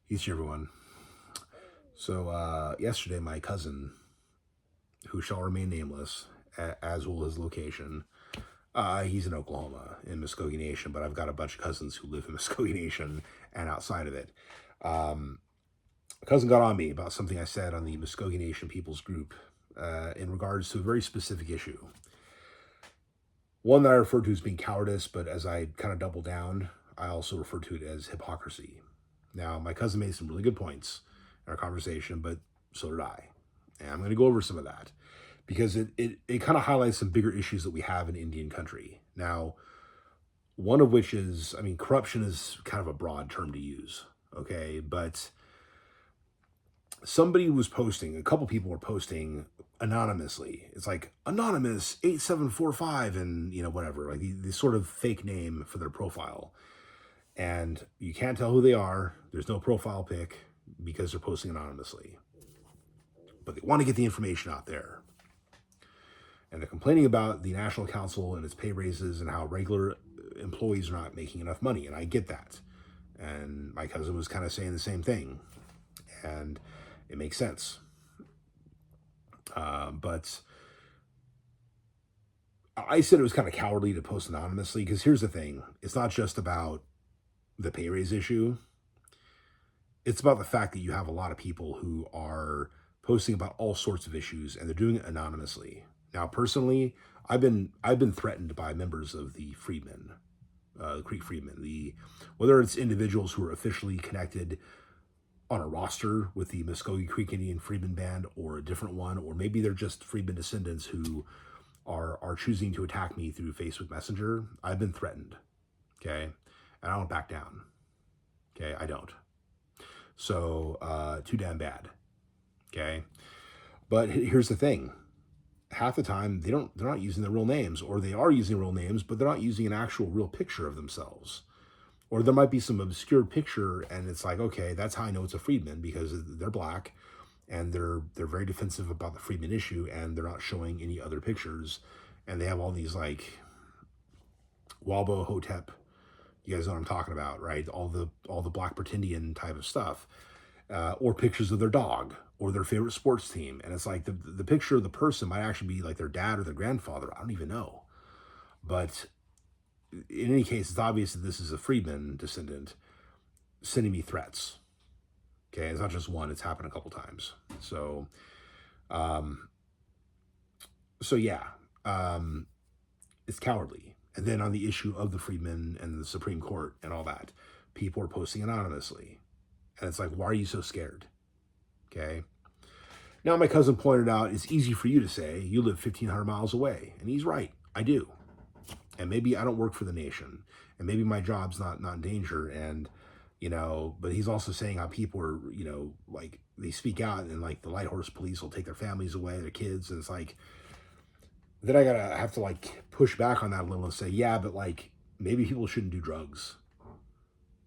Each everyone. So yesterday, my cousin, who shall remain nameless, as will his location, he's in Oklahoma, in Muskogee Nation, but I've got a bunch of cousins who live in Muskogee Nation and outside of it. A cousin got on me about something I said on the Muskogee Nation People's Group in regards to a very specific issue. One that I referred to as being cowardice, but as I kind of doubled down, I also referred to it as hypocrisy. Now, my cousin made some really good points in our conversation, but so did I. And I'm going to go over some of that because it kind of highlights some bigger issues that we have in Indian country. Now, one of which is, I mean, corruption is kind of a broad term to use, okay? But somebody was posting, a couple people were posting anonymously. It's like anonymous 8745 and, whatever, like the sort of fake name for their profile. And you can't tell who they are. There's no profile pic because they're posting anonymously. But they want to get the information out there. And they're complaining about the National Council and its pay raises and how regular employees are not making enough money. And I get that. And my cousin was kind of saying the same thing. And it makes sense. But I said it was kind of cowardly to post anonymously because here's the thing. It's not just about the pay raise issue. It's about the fact that you have a lot of people who are posting about all sorts of issues and they're doing it anonymously. Now, personally, I've been threatened by members of the Freedmen, the Creek Freedmen, whether it's individuals who are officially connected on a roster with the Muskogee Creek Indian Freedmen Band or a different one, or maybe they're just Freedmen descendants who are choosing to attack me through Facebook Messenger. I've been threatened, okay? And I don't back down, okay? I don't. So, too damn bad, okay? But here's the thing. Half the time, they're not using their real names, or they are using real names, but they're not using an actual real picture of themselves. Or there might be some obscure picture, and it's like, okay, that's how I know it's a Freedman, because they're black, and they're very defensive about the Freedman issue, and they're not showing any other pictures, and they have all these, like, Walbo Hotep, you guys know what I'm talking about, right? All the Black Pretendian type of stuff, or pictures of their dog, or their favorite sports team, and it's like the picture of the person might actually be like their dad or their grandfather, I don't even know, but in any case, it's obvious that this is a Freedman descendant sending me threats. Okay, it's not just one; it's happened a couple times. So, yeah, it's cowardly. And then on the issue of the Freedmen and the Supreme Court and all that, people are posting anonymously, and it's like, why are you so scared? Okay. Now, my cousin pointed out it's easy for you to say you live 1,500 miles away, and he's right. I do. And maybe I don't work for the nation, and maybe my job's not in danger, and but he's also saying how people are, like they speak out, and like the Light Horse Police will take their families away, their kids, and it's like, then I have to like push back on that a little and say, yeah, but like maybe people shouldn't do drugs.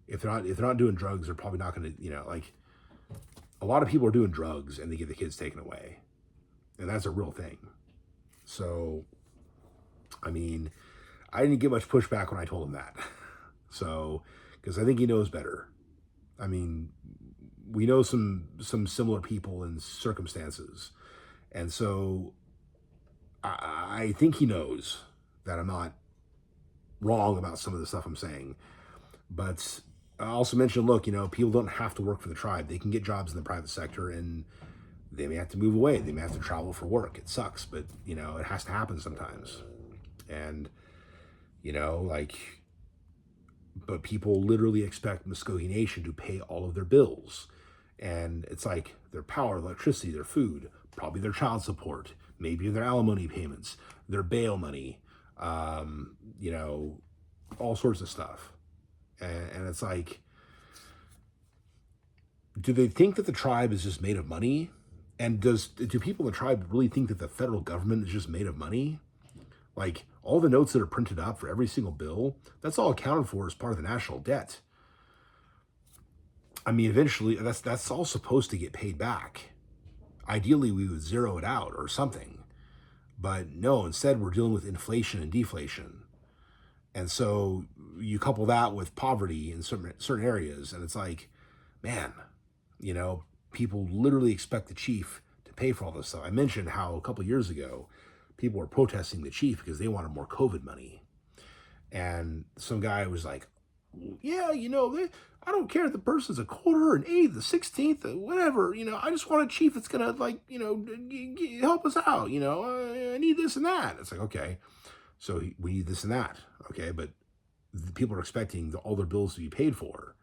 If they're not doing drugs, they're probably not going to, like a lot of people are doing drugs and they get the kids taken away, and that's a real thing. So, I mean, I didn't get much pushback when I told him that. So, because I think he knows better. I mean, we know some similar people and circumstances. And so I think he knows that I'm not wrong about some of the stuff I'm saying. But I also mentioned, look, people don't have to work for the tribe. They can get jobs in the private sector, and they may have to move away. They may have to travel for work. It sucks, but, it has to happen sometimes. And but people literally expect Muskogee Nation to pay all of their bills. And it's like their power, electricity, their food, probably their child support, maybe their alimony payments, their bail money, all sorts of stuff. And it's like, do they think that the tribe is just made of money? And do people in the tribe really think that the federal government is just made of money? Like, all the notes that are printed up for every single bill, that's all accounted for as part of the national debt. I mean, eventually, that's all supposed to get paid back. Ideally, we would zero it out or something. But no, instead, we're dealing with inflation and deflation. And so you couple that with poverty in certain areas, and it's like, man, you know, people literally expect the chief to pay for all this stuff. I mentioned how a couple years ago, people were protesting the chief because they wanted more COVID money. And some guy was like, yeah, I don't care if the person's a quarter, an eighth, a 16th, whatever. I just want a chief that's going to, like, help us out. I need this and that. It's like, okay, so we need this and that. Okay, but the people are expecting all their bills to be paid for.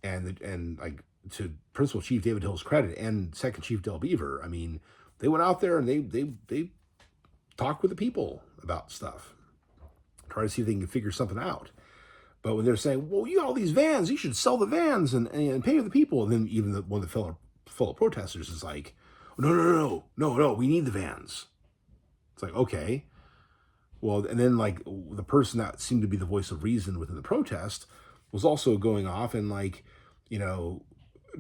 And like, to Principal Chief David Hill's credit and Second Chief Del Beaver, I mean, they went out there and they talked with the people about stuff, try to see if they can figure something out. But when they're saying, well, you got all these vans, you should sell the vans and pay the people. And then even one of the fellow protesters is like, no, we need the vans. It's like, okay. Well, and then like the person that seemed to be the voice of reason within the protest was also going off and like,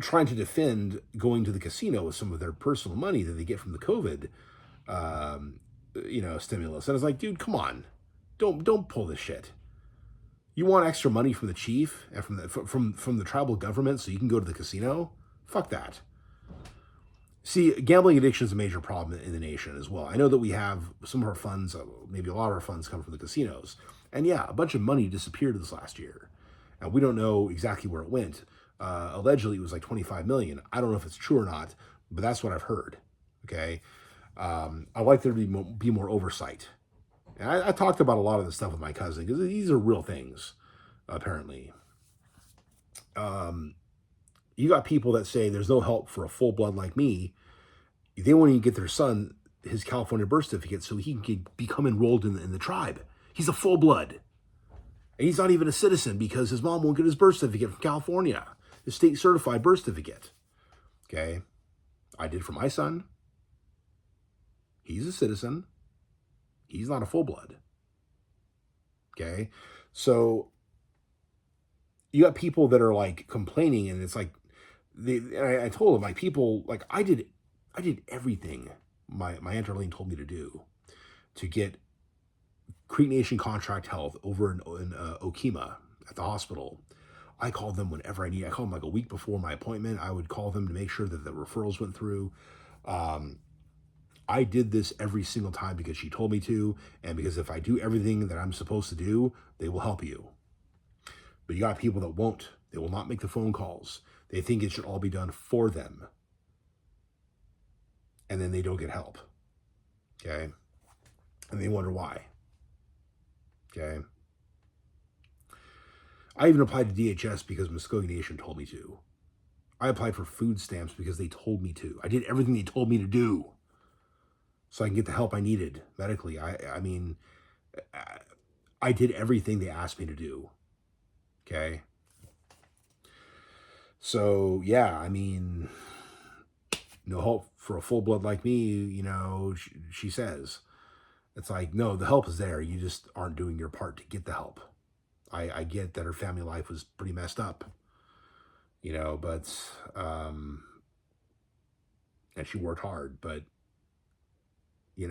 trying to defend going to the casino with some of their personal money that they get from the COVID, stimulus. And I was like, dude, come on, don't pull this shit. You want extra money from the chief and from the tribal government so you can go to the casino? Fuck that. See, gambling addiction is a major problem in the nation as well. I know that we have some of our funds, maybe a lot of our funds come from the casinos. And yeah, a bunch of money disappeared this last year. And we don't know exactly where it went. Allegedly, it was like 25 million. I don't know if it's true or not, but that's what I've heard. Okay. I'd like there to be more oversight. And I talked about a lot of this stuff with my cousin because these are real things, apparently. You got people that say there's no help for a full blood like me. They won't even get their son his California birth certificate so he can become enrolled in the tribe. He's a full blood. And he's not even a citizen because his mom won't get his birth certificate from California, his state certified birth certificate. Okay. I did for my son. He's a citizen. He's not a full blood. Okay. So you got people that are like complaining, and it's like, I told them, like, people, like, I did everything my Aunt Arlene told me to do to get Creek Nation Contract Health over in Okemah at the hospital. I called them whenever I need. I called them like a week before my appointment. I would call them to make sure that the referrals went through. I did this every single time because she told me to, and because if I do everything that I'm supposed to do, they will help you. But you got people that won't. They will not make the phone calls. They think it should all be done for them. And then they don't get help. Okay? And they wonder why. Okay? I even applied to DHS because Muskogee Nation told me to. I applied for food stamps because they told me to. I did everything they told me to do so I can get the help I needed medically. I mean, I did everything they asked me to do. Okay? So, yeah, I mean, no help for a full blood like me, she says. It's like, no, the help is there. You just aren't doing your part to get the help. I get that her family life was pretty messed up, but, and she worked hard, but, you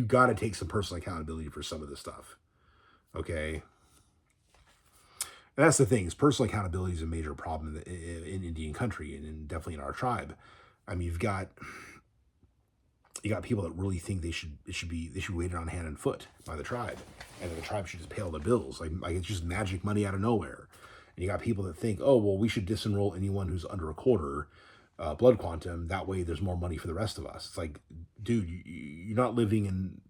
got to take some personal accountability for some of this stuff. Okay. And that's the thing, is personal accountability is a major problem in Indian country and definitely in our tribe. I mean, you got people that really think they should be waited on hand and foot by the tribe, and that the tribe should just pay all the bills. Like it's just magic money out of nowhere. And you got people that think, oh, well, we should disenroll anyone who's under a quarter blood quantum. That way there's more money for the rest of us. It's like, dude, you're not living in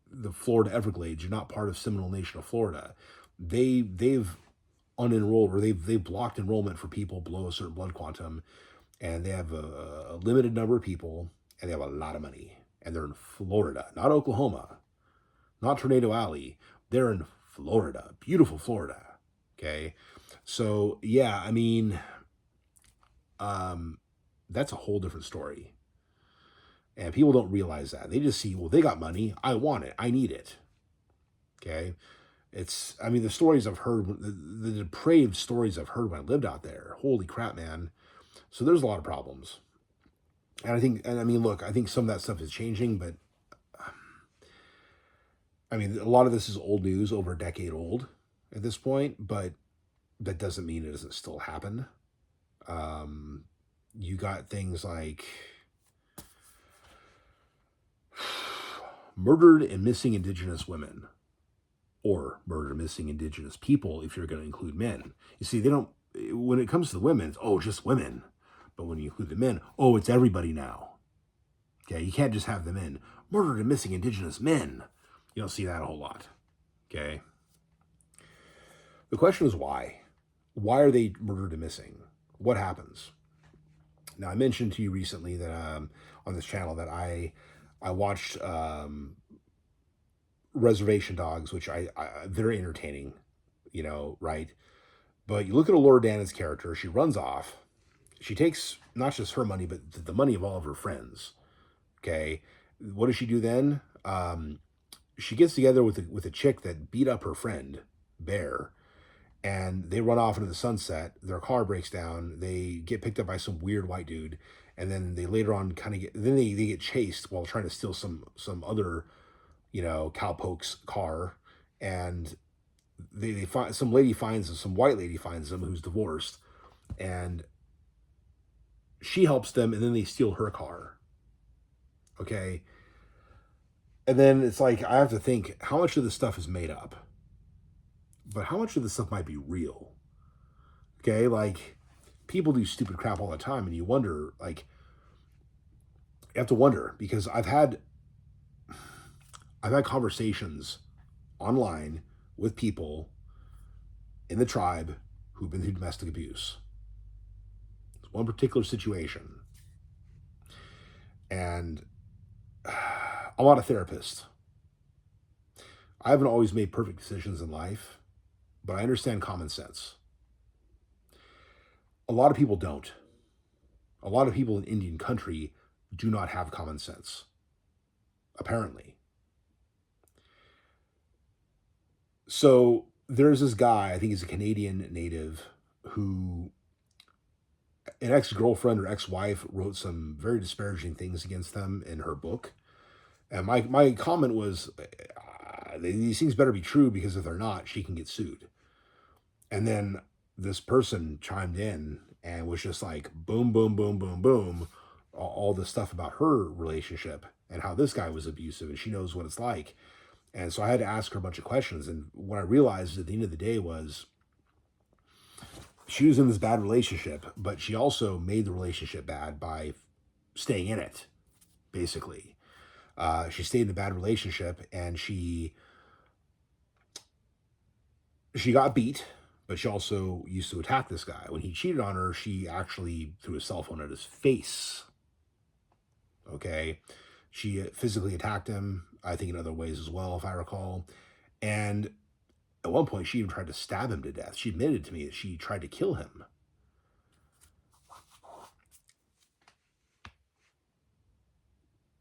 the Florida Everglades. You're not part of Seminole Nation of Florida. They've unenrolled, or they've blocked enrollment for people below a certain blood quantum, and they have a limited number of people, and they have a lot of money, and they're in Florida, not Oklahoma, not Tornado Alley. They're in Florida, beautiful Florida. Okay. So yeah, I mean, that's a whole different story, and people don't realize that. They just see, well, they got money. I want it. I need it. Okay. The stories I've heard, the depraved stories I've heard when I lived out there, holy crap, man. So there's a lot of problems. And I think some of that stuff is changing, but a lot of this is old news, over a decade old at this point, but that doesn't mean it doesn't still happen. You got things like murdered and missing Indigenous women, or murdered and missing Indigenous people if you're going to include men. You see, they don't, when it comes to the women, it's, oh, just women. But when you include the men, oh, it's everybody now. Okay, you can't just have the men. Murdered and missing Indigenous men. You don't see that a whole lot. Okay. The question is why? Why are they murdered and missing? What happens? Now, I mentioned to you recently that on this channel that I watched Reservation Dogs, which I very entertaining, you know, right? But you look at Laura Dana's character, she runs off. She takes not just her money, but the money of all of her friends. Okay. What does she do then? She gets together with a chick that beat up her friend, Bear, and they run off into the sunset. Their car breaks down. They get picked up by some weird white dude, and then they later on kind of they get chased while trying to steal some other, you know, cowpoke's car, and they find some white lady finds them who's divorced, and she helps them, and then they steal her car. Okay. And then it's like, I have to think, how much of this stuff is made up? But how much of this stuff might be real? Okay, like, people do stupid crap all the time, and you wonder, like, you have to wonder, because I've had conversations online with people in the tribe who've been through domestic abuse. It's one particular situation. And I'm not a therapist. I haven't always made perfect decisions in life, but I understand common sense. A lot of people don't. A lot of people in Indian country do not have common sense, apparently. So there's this guy, I think he's a Canadian native, who an ex-girlfriend or ex-wife wrote some very disparaging things against them in her book. And my comment was, these things better be true, because if they're not, she can get sued. And then this person chimed in and was just like, boom, boom, boom, boom, boom, all this stuff about her relationship and how this guy was abusive, and she knows what it's like. And so I had to ask her a bunch of questions. And what I realized at the end of the day was, she was in this bad relationship, but she also made the relationship bad by staying in it, basically. She stayed in a bad relationship, and she got beat, but she also used to attack this guy. When he cheated on her, she actually threw a cell phone at his face. Okay? She physically attacked him, I think in other ways as well, if I recall. And at one point, she even tried to stab him to death. She admitted to me that she tried to kill him.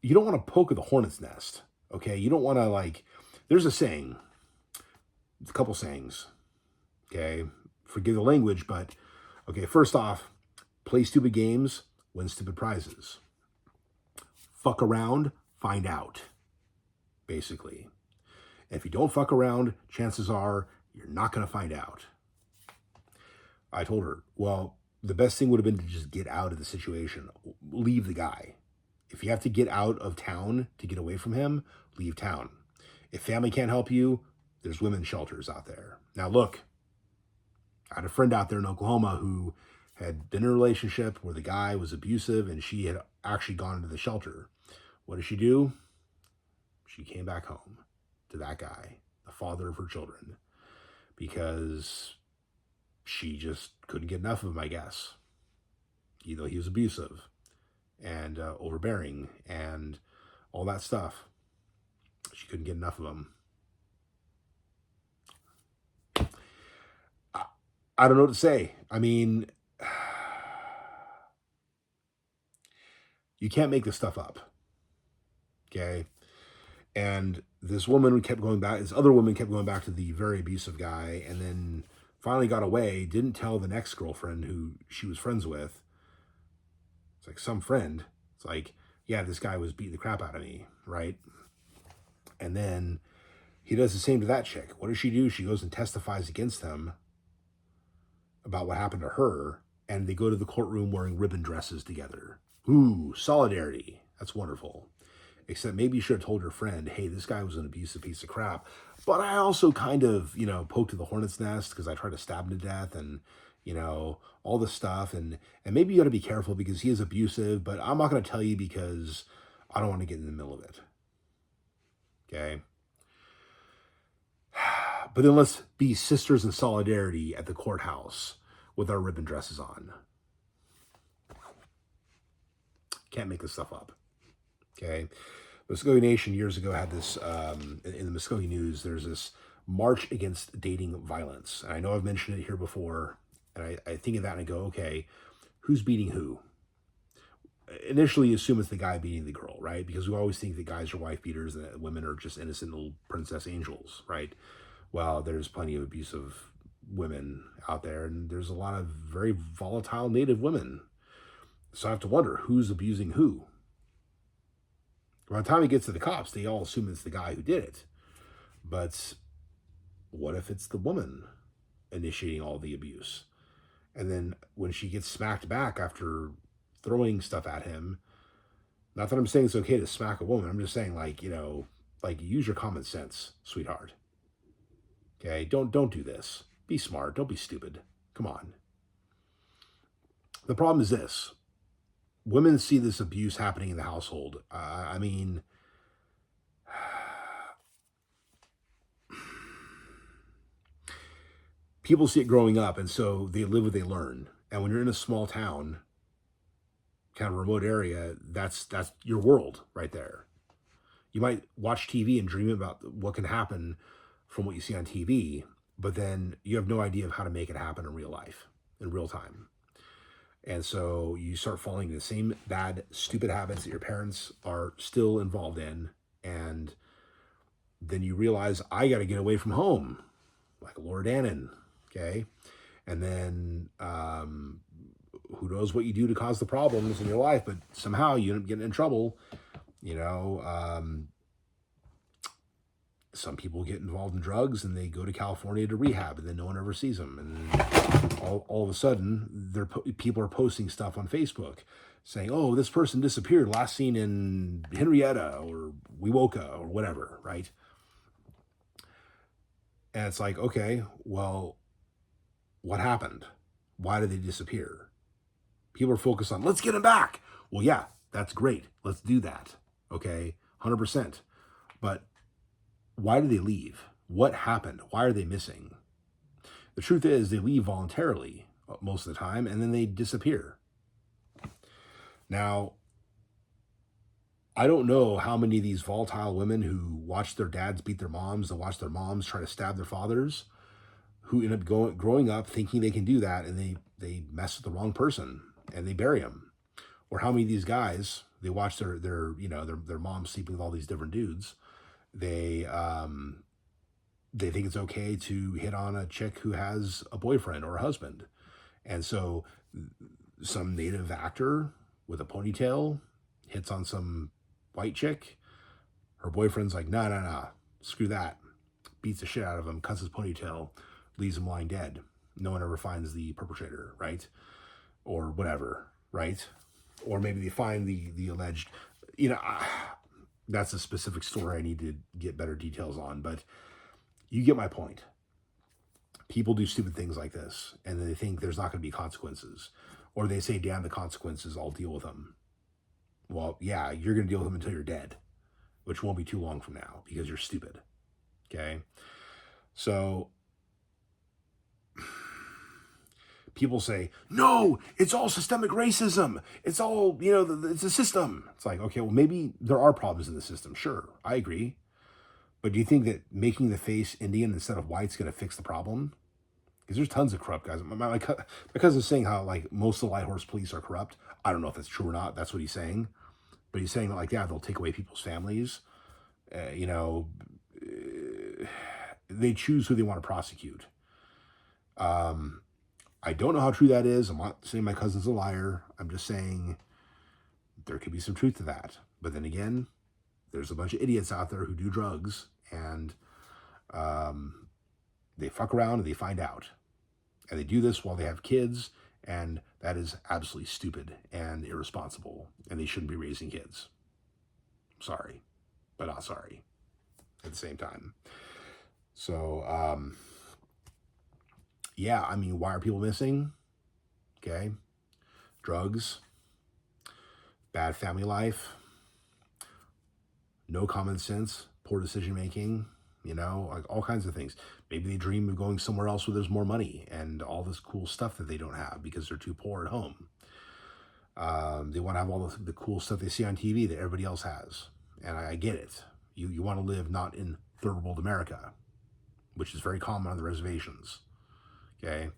You don't want to poke at the hornet's nest, okay? You don't want to, like, there's a saying, a couple sayings, okay? Forgive the language, but, okay, first off, play stupid games, win stupid prizes. Fuck around, find out, basically. And if you don't fuck around, chances are you're not going to find out. I told her, well, the best thing would have been to just get out of the situation. Leave the guy. If you have to get out of town to get away from him, leave town. If family can't help you, there's women's shelters out there. Now, look, I had a friend out there in Oklahoma who had been in a relationship where the guy was abusive, and she had actually gone into the shelter. What did she do? She came back home to that guy, the father of her children, because she just couldn't get enough of him, I guess. Even though he was abusive and overbearing and all that stuff, she couldn't get enough of him. I don't know what to say. I mean, you can't make this stuff up, okay? And this woman kept going back, this other woman kept going back to the very abusive guy, and then finally got away, didn't tell the next girlfriend who she was friends with. It's like, some friend. It's like, yeah, this guy was beating the crap out of me, right? And then he does the same to that chick. What does she do? She goes and testifies against him. about what happened to her, and they go to the courtroom wearing ribbon dresses together. Ooh, solidarity. That's wonderful. Except maybe you should have told your friend, hey, this guy was an abusive piece of crap. But I also kind of, poked at the hornet's nest because I tried to stab him to death and, all this stuff. And maybe you got to be careful because he is abusive, but I'm not going to tell you because I don't want to get in the middle of it. Okay. But then let's be sisters in solidarity at the courthouse with our ribbon dresses on. Can't make this stuff up. Okay. Muskogee Nation years ago had this, in the Muskogee News, there's this march against dating violence. And I know I've mentioned it here before, and I think of that and I go, okay, who's beating who? Initially, you assume it's the guy beating the girl, right? Because we always think that guys are wife beaters and that women are just innocent little princess angels, right? Well, there's plenty of abusive women out there, and there's a lot of very volatile Native women. So I have to wonder, who's abusing who? By the time it gets to the cops, they all assume it's the guy who did it. But what if it's the woman initiating all the abuse? And then when she gets smacked back after throwing stuff at him, not that I'm saying it's okay to smack a woman, I'm just saying, use your common sense, sweetheart. Okay, don't do this. Be smart. Don't be stupid. Come on. The problem is this. Women see this abuse happening in the household. People see it growing up, and so they live what they learn. And when you're in a small town, kind of remote area, that's your world right there. You might watch TV and dream about what can happen from what you see on TV, but then you have no idea of how to make it happen in real life, in real time. And so you start falling into the same bad, stupid habits that your parents are still involved in. And then you realize, I got to get away from home, like Laura Dannon. Okay. And then who knows what you do to cause the problems in your life, but somehow you end up getting in trouble. Some people get involved in drugs and they go to California to rehab, and then no one ever sees them. And all of a sudden, people are posting stuff on Facebook saying, oh, this person disappeared, last seen in Henrietta or Wewoka or whatever, right? And it's like, okay, well, what happened? Why did they disappear? People are focused on, let's get them back. Well, yeah, that's great. Let's do that. Okay, 100%. But why did they leave? What happened? Why are they missing? The truth is they leave voluntarily most of the time, and then they disappear. Now, I don't know how many of these volatile women who watch their dads beat their moms and watch their moms try to stab their fathers, who end up growing up thinking they can do that, and they mess with the wrong person and they bury them. Or how many of these guys, they watch their moms sleeping with all these different dudes. They think it's okay to hit on a chick who has a boyfriend or a husband. And so some Native actor with a ponytail hits on some white chick. Her boyfriend's like, no, screw that. Beats the shit out of him, cuts his ponytail, leaves him lying dead. No one ever finds the perpetrator, right? Or whatever, right? Or maybe they find the alleged, that's a specific story I need to get better details on, but you get my point. People do stupid things like this, and they think there's not going to be consequences. Or they say, damn the consequences, I'll deal with them. Well, yeah, you're going to deal with them until you're dead, which won't be too long from now because you're stupid. Okay? So people say, no, it's all systemic racism. It's all, it's a system. It's like, okay, well, maybe there are problems in the system. Sure, I agree. But do you think that making the face Indian instead of white's going to fix the problem? Because there's tons of corrupt guys. My cousin's saying how, most of the Light Horse police are corrupt. I don't know if that's true or not. That's what he's saying. But he's saying that, they'll take away people's families. They choose who they want to prosecute. I don't know how true that is. I'm not saying my cousin's a liar. I'm just saying there could be some truth to that. But then again, there's a bunch of idiots out there who do drugs, and they fuck around and they find out. And they do this while they have kids, and that is absolutely stupid and irresponsible, and they shouldn't be raising kids. Sorry, but not sorry at the same time. So, yeah, I mean, why are people missing? Okay. Drugs, bad family life, no common sense, poor decision making, like all kinds of things. Maybe they dream of going somewhere else where there's more money and all this cool stuff that they don't have because they're too poor at home. They want to have all the cool stuff they see on TV that everybody else has. And I get it. You want to live not in third world America, which is very common on the reservations. Okay.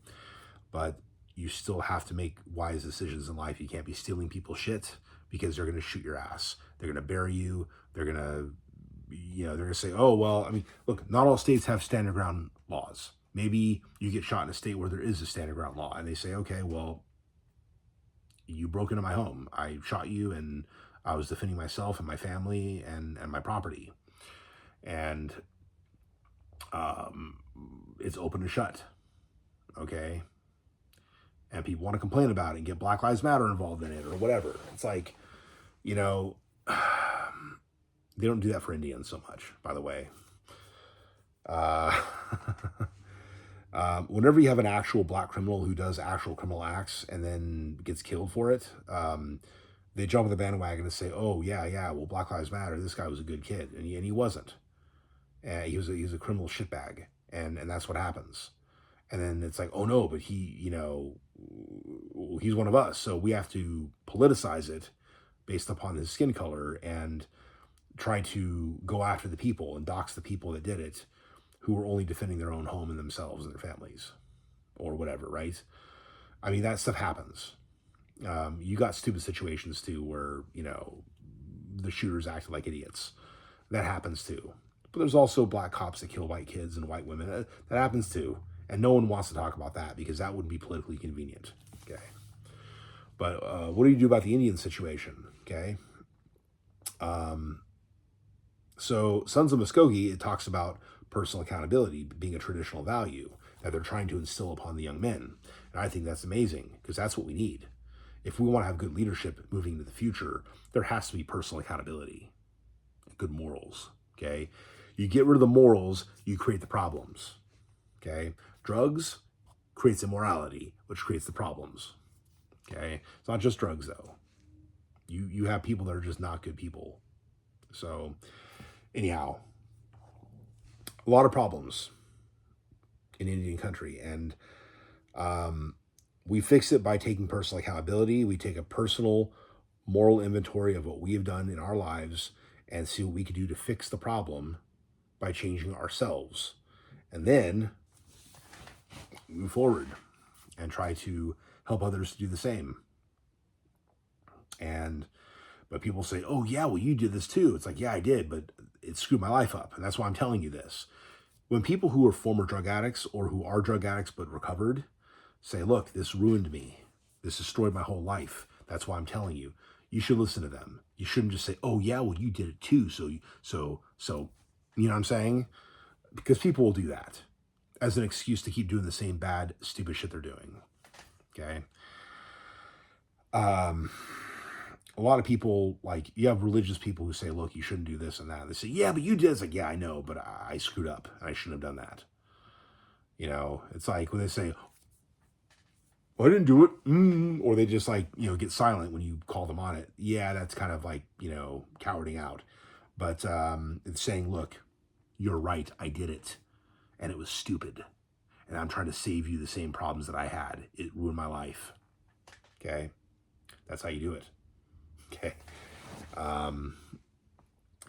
But you still have to make wise decisions in life. You can't be stealing people's shit because they're going to shoot your ass. They're going to bury you. They're going to, they're going to say, oh, well, I mean, look, not all states have standard ground laws. Maybe you get shot in a state where there is a standard ground law and they say, okay, well, you broke into my home. I shot you and I was defending myself and my family and my property. And it's open and shut. Okay. And people want to complain about it and get Black Lives Matter involved in it or whatever. It's like, they don't do that for Indians so much, by the way. Whenever you have an actual black criminal who does actual criminal acts and then gets killed for it, they jump on the bandwagon and say, oh, yeah, well, Black Lives Matter, this guy was a good kid. And he wasn't. He was a criminal shitbag. And that's what happens. And then it's like, oh no, but he's one of us. So we have to politicize it based upon his skin color and try to go after the people and dox the people that did it, who were only defending their own home and themselves and their families or whatever, right? I mean, that stuff happens. You got stupid situations too where, the shooters acted like idiots. That happens too. But there's also black cops that kill white kids and white women. That happens too. And no one wants to talk about that because that wouldn't be politically convenient. Okay. But what do you do about the Indian situation? Okay. So Sons of Muskogee, it talks about personal accountability being a traditional value that they're trying to instill upon the young men. And I think that's amazing because that's what we need. If we want to have good leadership moving into the future, there has to be personal accountability, good morals. Okay. You get rid of the morals, you create the problems. Okay. Drugs creates immorality, which creates the problems. Okay. It's not just drugs though. You have people that are just not good people. So anyhow, a lot of problems in Indian country. And we fix it by taking personal accountability. We take a personal moral inventory of what we have done in our lives and see what we can do to fix the problem by changing ourselves. And then move forward and try to help others do the same. But people say, oh yeah, well you did this too. It's like, yeah, I did, but it screwed my life up. And that's why I'm telling you this. When people who are former drug addicts or who are drug addicts but recovered say, look, this ruined me. This destroyed my whole life. That's why I'm telling you. You should listen to them. You shouldn't just say, oh yeah, well you did it too. So you know what I'm saying? Because people will do that as an excuse to keep doing the same bad, stupid shit they're doing. Okay. A lot of people, like, you have religious people who say, look, you shouldn't do this and that. And they say, yeah, but you did. It's like, yeah, I know, but I screwed up and I shouldn't have done that. It's like when they say, well, I didn't do it. Or they just get silent when you call them on it. Yeah, that's kind of like, cowarding out. But it's saying, look, you're right. I did it. And it was stupid. And I'm trying to save you the same problems that I had. It ruined my life. Okay? That's how you do it. Okay.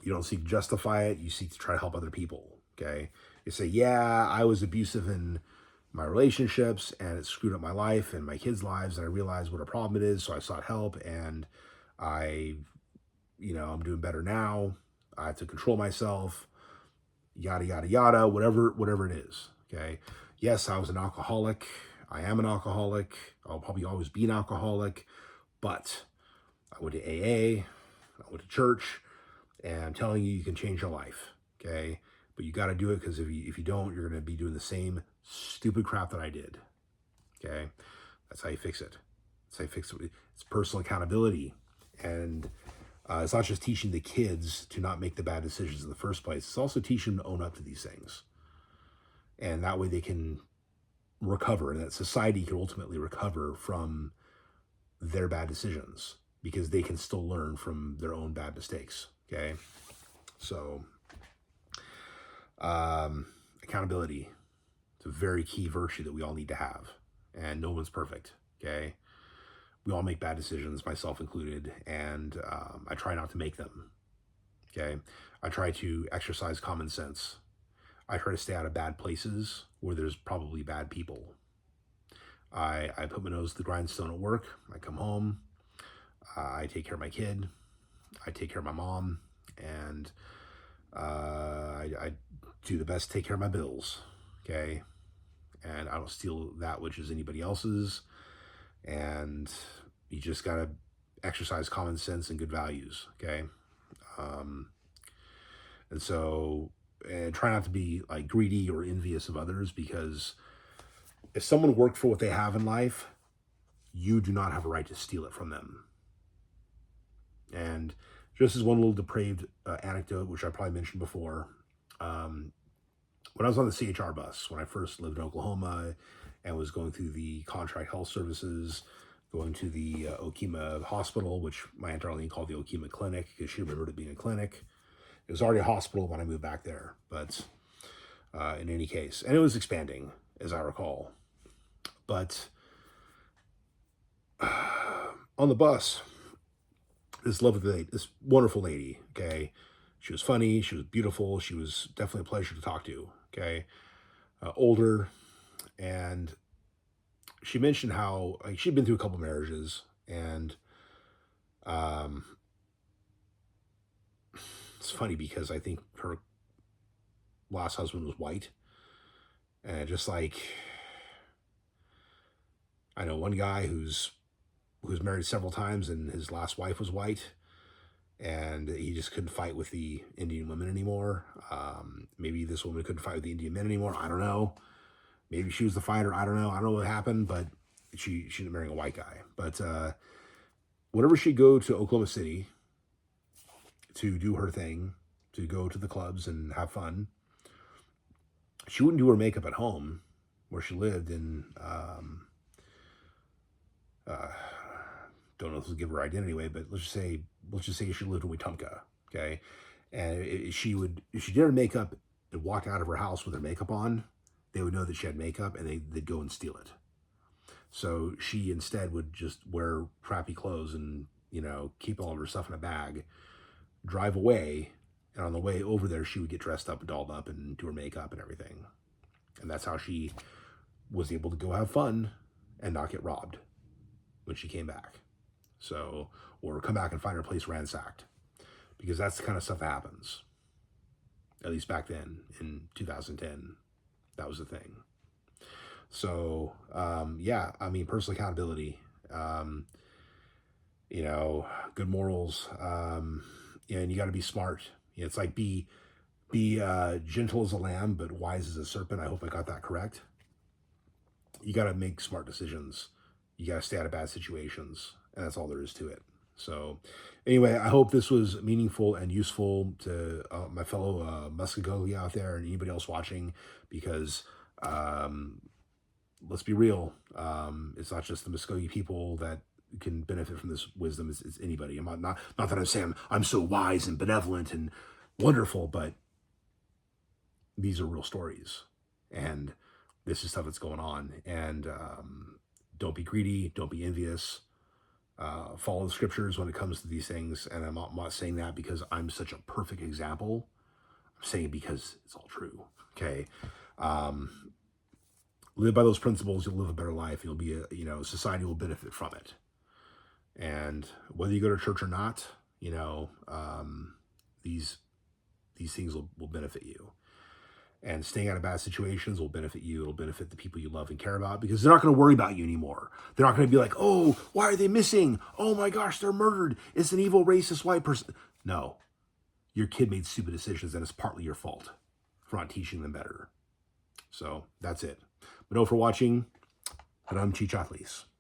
You don't seek to justify it. You seek to try to help other people. Okay. You say, yeah, I was abusive in my relationships and it screwed up my life and my kids' lives. And I realized what a problem it is. So I sought help and I'm doing better now. I have to control myself, yada, yada, yada, whatever it is. Okay. Yes, I was an alcoholic. I am an alcoholic. I'll probably always be an alcoholic, but I went to AA, I went to church, and I'm telling you, you can change your life, okay? But you got to do it because if you don't, you're going to be doing the same stupid crap that I did, Okay. That's how you fix it. That's how you fix it. It's personal accountability. And it's not just teaching the kids to not make the bad decisions in the first place. It's also teaching them to own up to these things. And that way they can recover, and that society can ultimately recover from their bad decisions because they can still learn from their own bad mistakes. Okay. So, accountability. It's a very key virtue that we all need to have. And no one's perfect. Okay. We all make bad decisions, myself included, and I try not to make them. Okay. I try to exercise common sense. I try to stay out of bad places where there's probably bad people. I put my nose to the grindstone at work. I come home. I take care of my kid. I take care of my mom. And I do the best to take care of my bills. Okay. And I don't steal that which is anybody else's. And you just got to exercise common sense and good values. Okay. And so, and try not to be like greedy or envious of others, because if someone worked for what they have in life, you do not have a right to steal it from them. And just as one little depraved anecdote, which I probably mentioned before, when I was on the CHR bus, when I first lived in Oklahoma and was going through the contract health services, going to the Okemah hospital, which my Aunt Darlene called the Okemah Clinic because she remembered it being a clinic. It was already a hospital when I moved back there, but in any case, and it was expanding, as I recall. But on the bus, this lovely lady, this wonderful lady, okay, she was funny, she was beautiful, she was definitely a pleasure to talk to, okay, older, and she mentioned how like she'd been through a couple marriages, and it's funny because I think her last husband was white, and just like I know one guy who's married several times, and his last wife was white, and he just couldn't fight with the Indian women anymore. Maybe this woman couldn't fight with the Indian men anymore. I don't know. Maybe she was the fighter. I don't know. I don't know what happened, but she ended up marrying a white guy. But whenever she'd go to Oklahoma City to do her thing, to go to the clubs and have fun, she wouldn't do her makeup at home where she lived in, don't know if this will give her identity away, but let's just say she lived in Wetumpka, okay? And if she did her makeup and walked out of her house with her makeup on, they would know that she had makeup, and they'd go and steal it. So she instead would just wear crappy clothes and, keep all of her stuff in a bag, drive away, and on the way over there, she would get dressed up and dolled up and do her makeup and everything. And that's how she was able to go have fun and not get robbed when she came back. So, or come back and find her place ransacked, because that's the kind of stuff that happens. At least back then in 2010, that was the thing. So, yeah, I mean, personal accountability, good morals, and you got to be smart. It's like be gentle as a lamb, but wise as a serpent. I hope I got that correct. You got to make smart decisions. You got to stay out of bad situations, and that's all there is to it. So anyway, I hope this was meaningful and useful to my fellow Muskogee out there and anybody else watching, because let's be real. It's not just the Muskogee people that can benefit from this wisdom. It's anybody. I'm not that I'm saying I'm so wise and benevolent and wonderful, but these are real stories, and this is stuff that's going on. And don't be greedy. Don't be envious. Follow the scriptures when it comes to these things. And I'm not saying that because I'm such a perfect example. I'm saying it because it's all true. Okay. Live by those principles. You'll live a better life. You'll be society will benefit from it. And whether you go to church or not, these things will benefit you. And staying out of bad situations will benefit you. It'll benefit the people you love and care about, because they're not going to worry about you anymore. They're not going to be like, oh, why are they missing? Oh my gosh, they're murdered. It's an evil, racist white person. No, your kid made stupid decisions, and it's partly your fault for not teaching them better. So that's it. But no, for watching. Haram Chichatlis.